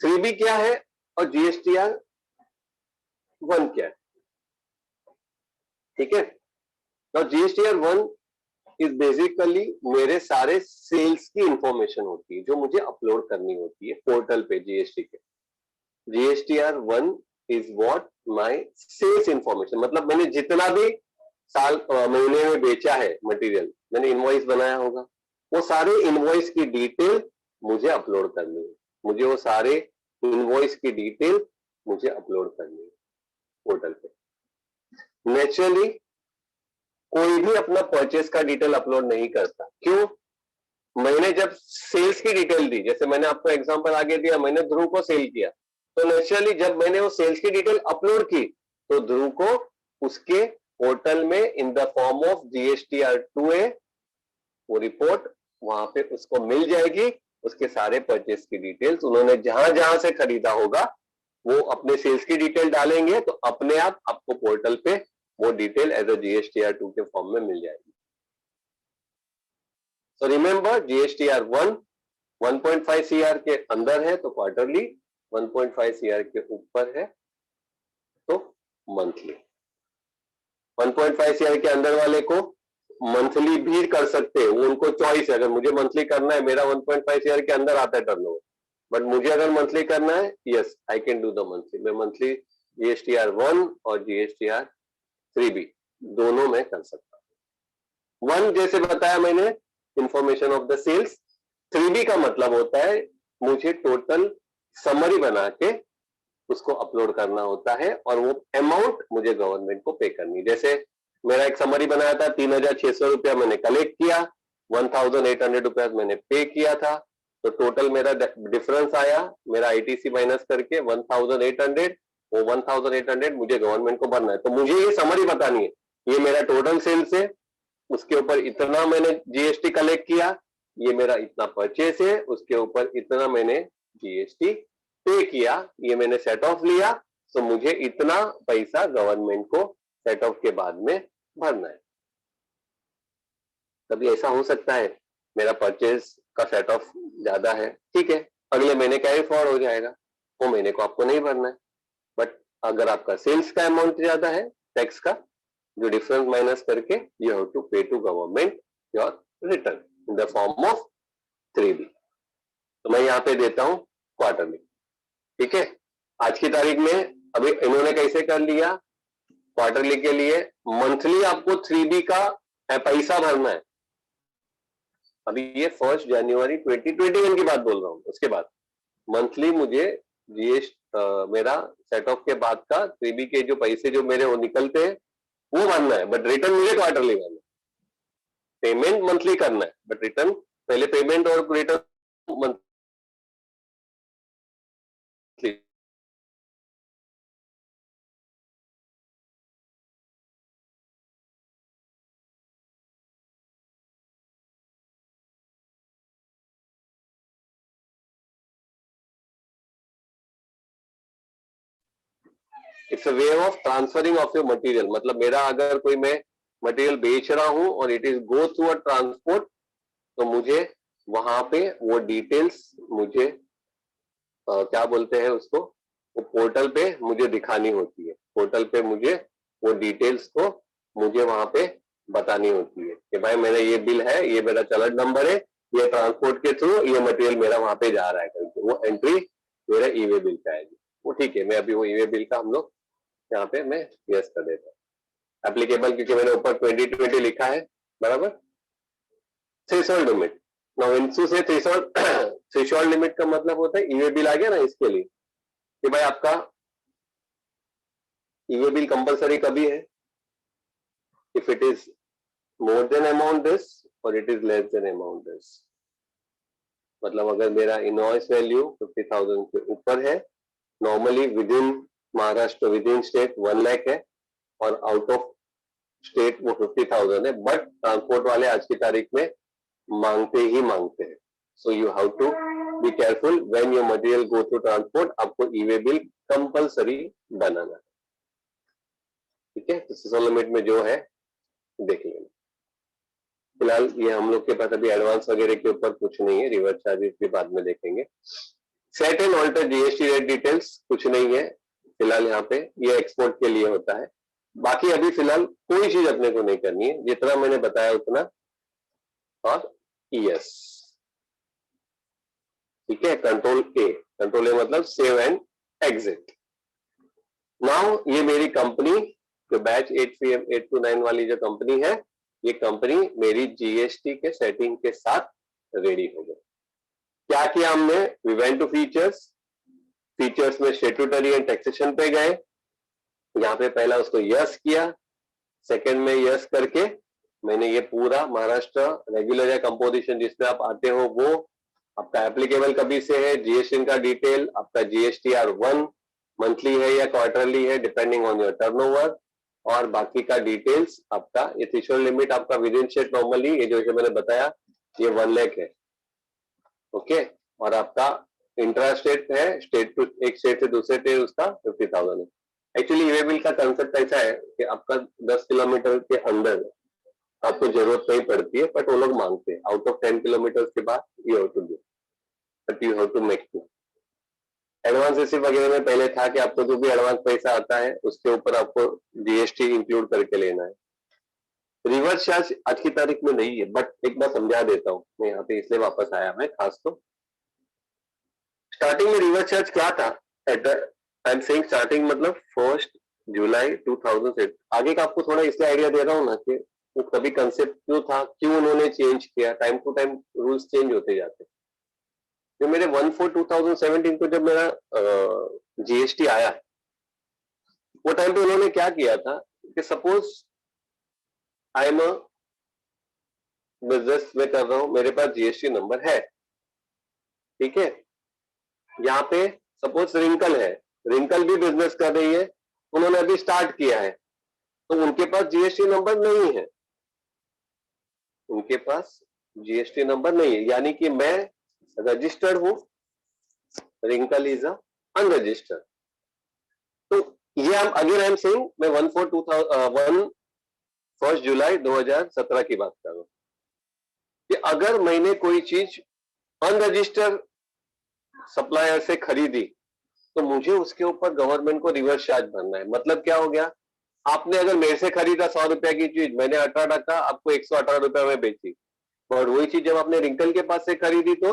3B क्या है और जीएसटीआर 1 क्या है, ठीक है। तो जीएसटीआर 1 इज बेसिकली मेरे सारे सेल्स की इंफॉर्मेशन होती है जो मुझे अपलोड करनी होती है पोर्टल पे जीएसटी के। GSTR 1 is what my sales information, मतलब मैंने जितना भी साल महीने में बेचा है मटेरियल, मैंने इनवॉइस बनाया होगा, वो सारे इनवॉइस की डिटेल मुझे अपलोड करनी है। मुझे वो सारे इनवॉइस की डिटेल मुझे अपलोड करनी है पोर्टल पे। नेचुरली कोई भी अपना परचेस का डिटेल अपलोड नहीं करता। क्यों? मैंने जब सेल्स की डिटेल दी, जैसे मैंने आपको एग्जांपल आगे दिया, मैंने ध्रुव को सेल किया, तो नेचुरली जब मैंने वो सेल्स की डिटेल अपलोड की तो ध्रुव को उसके पोर्टल में इन the form of GSTR 2A वो रिपोर्ट वहां पे उसको मिल जाएगी। उसके सारे परचेस की डिटेल्स, उन्होंने जहां जहां से खरीदा होगा वो अपने सेल्स की डिटेल डालेंगे तो अपने आप आपको पोर्टल पे वो डिटेल एज अ जीएसटीआर 2 के फॉर्म में मिल जाएगी। सो रिमेंबर जीएसटीआर 1 1.5 सीआर के अंदर है तो क्वार्टरली, 1.5 सीआर के ऊपर है तो मंथली। 1.5 सीआर के अंदर वाले को मंथली भी कर सकते हैं, वो उनको चॉइस है। अगर मुझे मंथली करना है, मेरा 1.5 सीआर के अंदर आता है टर्नओवर, बट मुझे अगर मंथली करना है, yes I can do the monthly. मैं मंथली जीएसटीआर 1 और जीएसटीआर 3B दोनों में कर सकता हूं। 1 जैसे बताया मैंने, information of the sales. 3B का मतलब होता है मुझे टोटल समरी बना के उसको अपलोड करना होता है और वो अमाउंट मुझे गवर्नमेंट को पे करनी है। जैसे मेरा एक समरी बनाया था, 3,600 रुपया मैंने कलेक्ट किया, 1,800 रुपया मैंने पे किया था, तो टोटल मेरा डिफरेंस आया मेरा आईटीसी माइनस करके 1,800। वो 1,800 मुझे गवर्नमेंट को भरना है। तो मुझे ये समरी बतानी है, ये मेरा टोटल सेल्स है, उसके ऊपर इतना मैंने जीएसटी कलेक्ट किया, ये मेरा इतना परचेस है, उसके ऊपर इतना मैंने जीएसटी पे किया, ये मैंने सेट ऑफ लिया, तो मुझे इतना पैसा गवर्नमेंट को सेट ऑफ के बाद में भरना है। कभी ऐसा हो सकता है मेरा परचेज का सेट ऑफ ज्यादा है, ठीक है, अगले महीने कैरी फॉरवर्ड हो जाएगा, वो महीने को आपको नहीं भरना है। बट अगर आपका सेल्स का अमाउंट ज्यादा है, टैक्स का जो डिफरेंस माइनस करके you have to pay to government your return in the form of 3B। तो मैं यहाँ पे देता हूँ क्वार्टरली, ठीक है। आज की तारीख में अभी इन्होंने कैसे कर लिया, क्वार्टरली के लिए मंथली आपको 3B का पैसा भरना है। अभी ये 1 जनवरी 2021 की बात बोल रहा हूँ। उसके बाद मंथली मुझे मेरा सेट ऑफ के बाद का 3B के जो पैसे जो मेरे वो निकलते हैं वो भरना है, बट रिटर्न मुझे क्वार्टरली भरना है। पेमेंट मंथली करना है बट रिटर्न पहले पेमेंट और return monthly. It's a way of transferring of your material. मतलब मेरा अगर कोई मैं मटेरियल बेच रहा हूं और it is go through a transport, तो मुझे वहां पे वो डिटेल्स मुझे क्या बोलते हैं उसको, वो पोर्टल पे मुझे दिखानी होती है। पोर्टल पे मुझे वो डिटेल्स को मुझे वहां पे बतानी होती है कि भाई मेरा ये बिल है, ये मेरा चलन नंबर है, ये ट्रांसपोर्ट के थ्रू ये मटेरियल मेरा वहां पे जा रहा है करके वो एंट्री मेरा ईवे बिल का है। वो ठीक है, मैं अभी वो ईवे बिल का हम लोग यहाँ पे मैं यस कर देता हूँ एप्लीकेबल, क्योंकि मैंने ऊपर 2020 लिखा है, बराबर। थ्रेशोल्ड लिमिट, नाउ इनसू से थ्रेशोल्ड लिमिट का मतलब होता है ईवे बिल आ गया ना, इसके लिए कि भाई आपका ईवे बिल कंपलसरी कभी है, if it is more than amount this और it is less than amount this. मतलब अगर मेरा इनवॉइस वैल्यू 50,000 के ऊपर है normally within Maharashtra, within state 1 lakh है और आउट ऑफ स्टेट वो 50,000 है, बट ट्रांसपोर्ट वाले आज की तारीख में मांगते ही मांगते हैं. So you have to be careful when your material go through transport. आपको ई-वे बिल कंपलसरी बनाना है. ठीक है, तो 600 लिमिट में जो है देख लेना. फिलहाल ये हम लोग के पास अभी एडवांस वगैरह के ऊपर कुछ नहीं है, रिवर्स चार्जेस भी बाद में देखेंगे. Set and alter GST rate details कुछ नहीं है फिलहाल यहाँ पे, ये एक्सपोर्ट के लिए होता है. बाकी अभी फिलहाल कोई चीज अपने को नहीं करनी है, जितना मैंने बताया उतना. और यस, ठीक है, कंट्रोल ए मतलब सेव एंड एग्जिट. नाउ ये मेरी कंपनी जो बैच 829 वाली जो कंपनी है, ये कंपनी मेरी जीएसटी के सेटिंग के साथ रेडी हो गई. क्या किया हमने? वी वेंट टू फीचर्स में स्टैट्यूटरी एंड टैक्सेशन पे गए. यहाँ पे पहला उसको यस किया, सेकंड में यस करके मैंने ये पूरा महाराष्ट्र रेगुलर या कंपोजिशन जिसमें आप आते हो वो आपका एप्लीकेबल कभी से है, जीएसटी का डिटेल, आपका जीएसटीआर 1 मंथली है या क्वार्टरली है डिपेंडिंग ऑन योर टर्नओवर, और बाकी का डिटेल्स आपका. ये थ्रेशोल्ड लिमिट आपका विद इन स्टेट नॉर्मली ये जो मैंने बताया ये 1 लाख है. ओके, और आपका इंट्रा स्टेट है, स्टेट टू एक स्टेट से दूसरे स्टेट उसका 50,000 है. एक्चुअली ई-वे बिल का कंसेप्ट ऐसा है कि आपका 10 किलोमीटर के अंदर आपको जरूरत नहीं पड़ती है, बट वो लोग मांगते हैं आउट ऑफ 10 किलोमीटर के बाद you have to do, but you have to make two. Advance receive वगैरह में पहले था कि आपको जो भी एडवांस पैसा आता है उसके ऊपर आपको जीएसटी इंक्लूड करके लेना है. रिवर्स चार्ज आज की तारीख में नहीं है, बट एक बार समझा देता हूँ मैं यहाँ पे, इसलिए वापस आया मैं खास. तो स्टार्टिंग में रिवर्स चार्ज क्या था? आई एम सेइंग स्टार्टिंग मतलब 1 जुलाई 2008. आगे का आपको थोड़ा इसलिए आइडिया दे रहा हूँ ना कि वो कभी कंसेप्ट क्यों था, क्यों उन्होंने चेंज किया. Time to time rules change होते जाते. जो मेरे 1/4/2017 को जब मेरा जीएसटी आया, वो टाइम पे उन्होंने क्या किया था कि सपोज आई एम बिजनेस में कर रहा हूं, मेरे पास जीएसटी नंबर है, ठीक है. यहाँ पे सपोज रिंकल है, रिंकल भी बिजनेस कर रही है, उन्होंने अभी स्टार्ट किया है, तो उनके पास जीएसटी नंबर नहीं है. उनके पास जीएसटी नंबर नहीं है, यानी कि मैं रजिस्टर्ड हूं, रिंकल इज अनरजिस्टर्ड. तो ये हम अगेन आई एम सेइंग, मैं 1 जुलाई 2017 की बात कर रहा हूं कि अगर मैंने कोई चीज अनरजिस्टर्ड सप्लायर से खरीदी तो मुझे उसके ऊपर गवर्नमेंट को रिवर्स चार्ज भरना है. मतलब क्या हो गया? आपने अगर मेरे से खरीदा 100 रुपए की चीज, मैंने 18 आपको 118 रुपए में बेची, और वही चीज जब आपने रिंकल के पास से खरीदी तो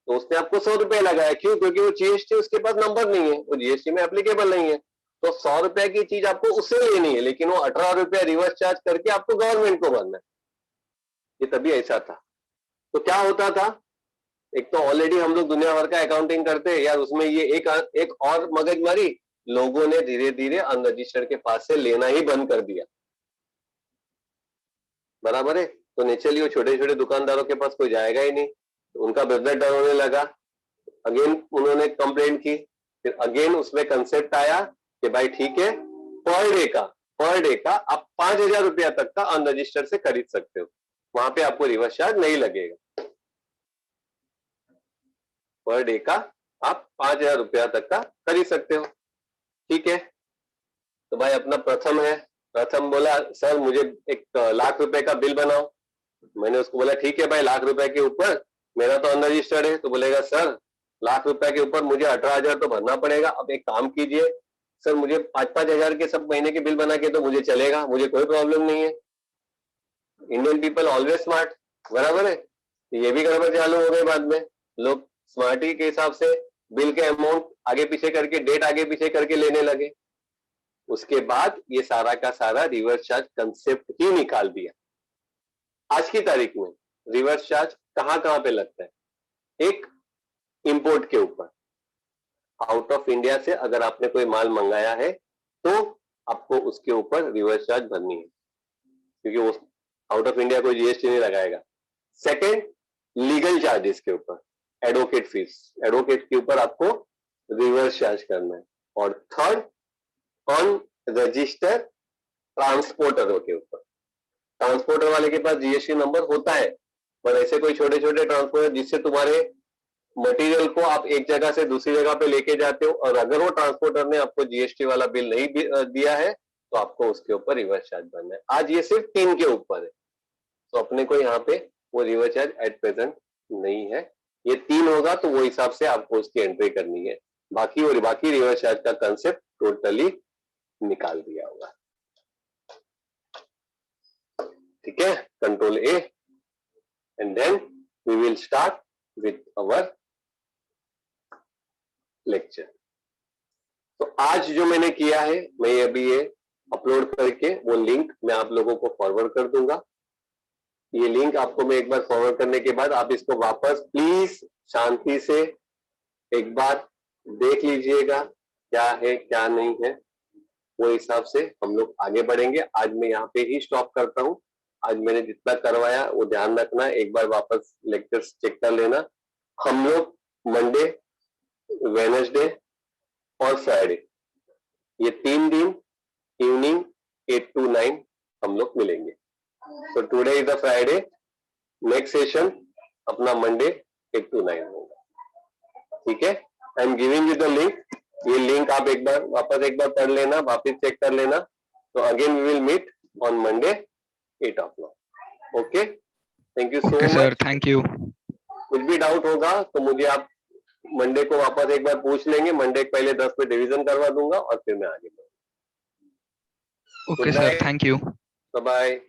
उसने आपको 100 रुपए लगाया. क्यों? क्योंकि वो जीएसटी उसके पास नंबर नहीं है, वो जीएसटी में एप्लीकेबल नहीं है. तो 100 रुपए की चीज आपको उससे लेनी है, लेकिन वो 18 रुपया रिवर्स चार्ज करके आपको गवर्नमेंट को भरना है. ये तभी ऐसा था. तो क्या होता था? एक तो ऑलरेडी हम लोग दुनिया भर का अकाउंटिंग करते हैं यार, उसमें ये एक और मगजमारी लोगों ने धीरे धीरे अनरजिस्टर्ड के पास से लेना ही बंद कर दिया. बराबर है. तो नेचुरली वो छोटे छोटे दुकानदारों के पास कोई जाएगा ही नहीं, तो उनका बिजनेस डाउन होने लगा. अगेन उन्होंने कंप्लेंट की, फिर अगेन उसमें कंसेप्ट आया कि भाई ठीक है, पर डे का आप 5,000 रुपया तक का अनरजिस्टर्ड से खरीद सकते हो, वहां पे आपको रिवर्स चार्ज नहीं लगेगा. पर डे का आप 5,000 रुपया तक का खरीद सकते हो. ठीक है, तो भाई अपना प्रथम है, प्रथम बोला सर मुझे 1,00,000 रुपए का बिल बनाओ. मैंने उसको बोला ठीक है भाई, 1,00,000 रुपए के ऊपर मेरा तो अनरजिस्टर्ड है. तो बोलेगा सर 1,00,000 रुपए के ऊपर मुझे 18,000 तो भरना पड़ेगा. अब एक काम कीजिए सर, मुझे 5-5 हजार के सब महीने के बिल बना के तो मुझे चलेगा, मुझे कोई प्रॉब्लम नहीं है. Indian people always smart. बराबर है. ये भी गड़बड़ चालू हो गई बाद में. लोग स्मार्टी के हिसाब से बिल के अमाउंट आगे पीछे करके, डेट आगे पीछे करके लेने लगे. उसके बाद ये सारा का सारा रिवर्स चार्ज कंसेप्ट ही निकाल दिया. आज की तारीख में रिवर्स चार्ज कहां कहां पे लगता है? एक, इंपोर्ट के ऊपर. आउट ऑफ इंडिया से अगर आपने कोई माल मंगाया है तो आपको उसके ऊपर रिवर्स चार्ज भरनी है, क्योंकि वो आउट ऑफ इंडिया कोई जीएसटी नहीं लगाएगा. सेकंड, लीगल चार्जेस के ऊपर, एडवोकेट फीस, एडवोकेट के ऊपर आपको रिवर्स चार्ज करना है। और थर्ड, ऑन रजिस्टर ट्रांसपोर्टर के ऊपर। ट्रांसपोर्टर वाले के पास जीएसटी नंबर होता है, पर ऐसे कोई छोटे छोटे ट्रांसपोर्टर जिससे तुम्हारे मटेरियल को आप एक जगह से दूसरी जगह पे लेके जाते हो, और अगर वो ट्रांसपोर्टर ने आपको जीएसटी वाला बिल नहीं दिया है तो आपको उसके ऊपर रिवर्स चार्ज भरना है। आज ये सिर्फ 3 के ऊपर है, तो अपने को यहाँ पे वो रिवर्स चार्ज एट प्रेजेंट नहीं है। ये 3 होगा तो वो हिसाब से आपको उसकी एंट्री करनी है। बाकी रिवर्स चार्ज का कंसेप्ट टोटली निकाल दिया होगा। ठीक है, control A, and then we will start with our lecture. तो आज जो मैंने किया है, मैं अभी ये अपलोड करके वो लिंक मैं आप लोगों को फॉरवर्ड कर दूंगा। ये लिंक आपको मैं एक बार फॉरवर्ड करने के बाद आप इसको वापस प्लीज शांति से एक बार देख लीजिएगा, क्या है क्या नहीं है, वो हिसाब से हम लोग आगे बढ़ेंगे। आज मैं यहाँ पे ही स्टॉप करता हूँ। आज मैंने जितना करवाया वो ध्यान रखना, एक बार वापस लेक्चर्स चेक कर लेना। हम लोग मंडे, वेडनेसडे और फ्राइडे, ये 3 दिन इवनिंग 8 to 9 हम लोग मिलेंगे। तो today is the Friday, next session अपना मंडे 8 to 9 होगा। ठीक है, I am giving you the link. ये लिंक आप एक बार वापस एक बार पढ़ लेना, वापस चेक कर लेना। तो again we will meet on Monday 8 o'clock। Okay, thank you so much. Sir, thank you. कुछ भी डाउट होगा तो मुझे आप मंडे को वापस एक बार पूछ लेंगे। मंडे पहले 10 पे डिवीजन करवा दूंगा और फिर मैं आगे बढ़ूंगा। Okay sir, thank you. Bye bye.